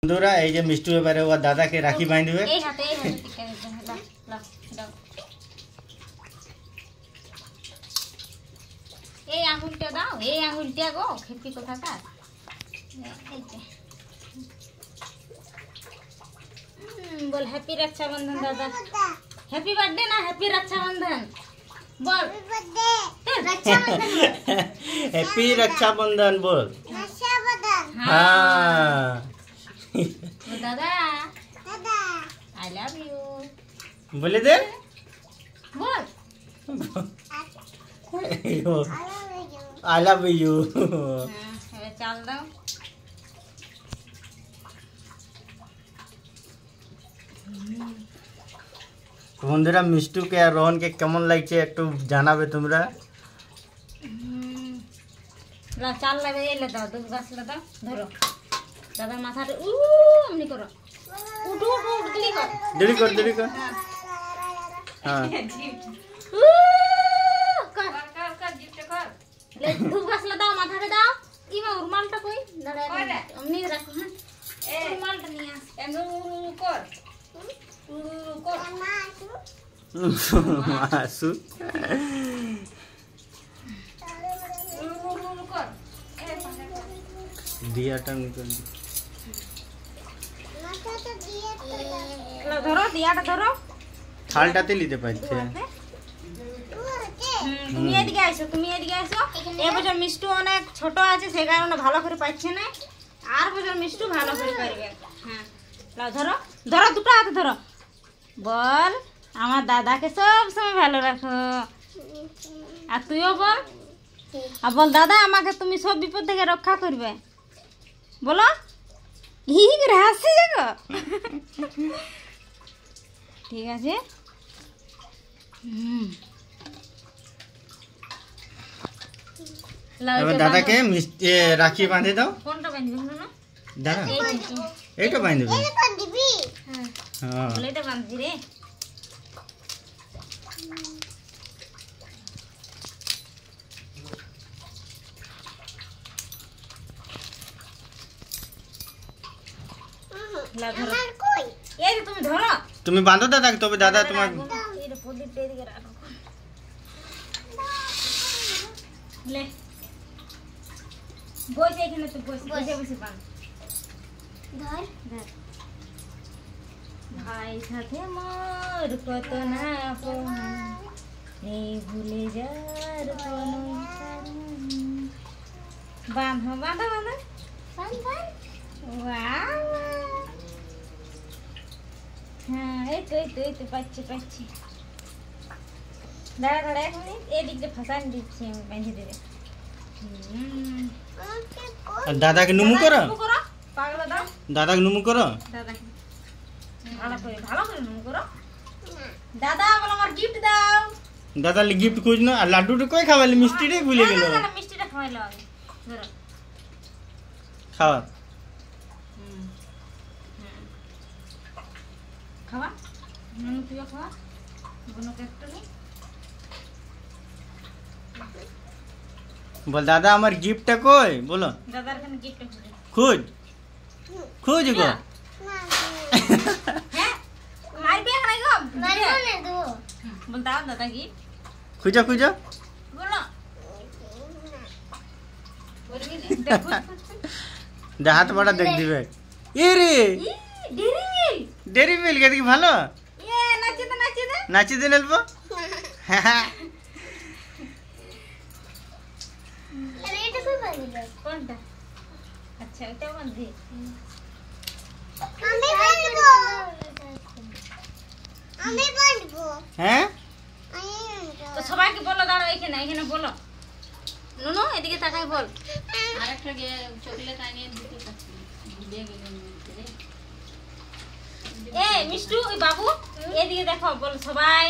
বন্ধুরা এই যে মিষ্টু এবারে ওর দাদাকে রাখি বাঁধবে। এই হাতে টিকা দিতে দাও দাও। এই আঙুলটা দাও, এই আঙুলটা গো খেপি কোথাকার। এই যে बोल हैप्पी रक्षाबंधन दादा। हैप्पी बर्थडे ना हैप्पी रक्षाबंधन बोल। रक्षाबंधन हैप्पी रक्षाबंधन बोल। रक्षाबंधन हाँ दादा दादा आई लव यू बोले दे बोल आई लव यू। चल दो বন্ধুরা মিষ্টুকে আর রোহনকে কেমন লাগছে একটু জানাবে তোমরা। চাল লাগে এলে দাও, দুধ গাছ দাও, ধরো দাদা মাথাটা এমনি করো, উঠু উঠু উঠলি কর, দেরি কর দেরি কর। হ্যাঁ ধূপ গাছ দাও, মাথাটা দাও। ইমা রুমালটা কই দাঁড়া এমনি রাখো। হ্যাঁ রুমালটা নিয়ে আস, এমনি কর কর মাসু দিয়াটা নিকল ধরো, দিয়াটা ধরো, থালটাতে নিতে পারছে। তুমি এদিকে আসো, তুমি এদিকে আসো। এবছর মিষ্টু অনেক ছোট আছে সে কারণে ভালো করে পাচ্ছে না, আর বছর মিষ্টু ভালো করে পারবে। হ্যাঁ ধরো ধরো, দুটো হাতে ধরো। বল আমার দাদাকে সব সময় ভালো রাখো। আর তুইও বল, আর বল দাদা আমাকে তুমি সব বিপদ থেকে রক্ষা করবে। বলো ঘি করে হাসি দেখো। ঠিক আছে। এবার দাদাকে মিষ্টি রাখি বাঁধে দাও। কোনটা বাঁধবি না দাদা? এইটা বাঁধবি। হ্যাঁ এটা বাঁধবি রে। তুমি ধরো, তুমি বাঁধো দাদাকে, তবে দাদা তোমার বসে এখানে তো বসে বসে বাঁধ। ধর ধর। ভাই সাথে মোর কত না এই ভুলে যার কোনো বাঁধো বাঁধো বাঁধো। হ্যাঁ এই তো পাচ্ছি পাচ্ছি। দাঁড়া দাঁড়া 1 মিনিট, এদিকে ফাঁসান দিচ্ছি আমি, বেঁধে দেবে। দাদাকে নুমু করো, পাগলা দাও দাদাকে নুমু করো, দাদাকে ভালো করে নুমু করো। দাদা বলো আমার গিফট দাও। দাদা গিফট খুঁজ না, আর লাড্ডুটা কই খাওয়ালি? মিষ্টিটাই ভুলে গেল। মিষ্টিটা খাওয়াইলো আগে, ধরো খাওয়া খাওয়া। নুনু তুইও খাওয়া, বোনকে একটু নি। বল দাদা আমার গিফটটা কই? বলো দাদার কাছে গিফট খুঁজ খুঁজ গো। হ্যাঁ মারবে না গো, মারবে না তো। বল দাও দাদা গিফট খুঁজো খুঁজো, বলো দে হাত বাড়া দেখ দিবে। এ রে ডেরি মিল্ক এদিকে ভালো। নাচি দে নেলবো। কোনটা? আচ্ছা এটা বাঁধি। আমি বাঁধবো। হ্যাঁ তো সবাইকে বলো, দাঁড়াও এখানে এখানে বলো। নুনু এদিকে তাকাই বল। আরেকটা চকলেট আনিয়ে দিতে পারছি দিয়ে গেল। এ মিষ্টু ওই বাবু এদিকে দেখো, বল সবাই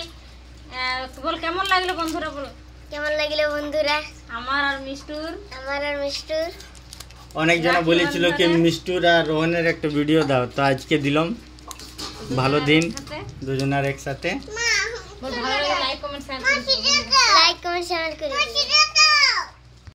বল কেমন লাগলো বন্ধুরা, বলো কেমন লাগলো বন্ধুরা আমার আর মিষ্টুর। অনেক জন বলেছিল কি মিষ্টুর আর রোহনের একটা ভিডিও দাও, তো আজকে দিলাম। ভালো দিন দুজনের একসাথে। ভালো লাগে লাইক কমেন্ট শেয়ার করুন।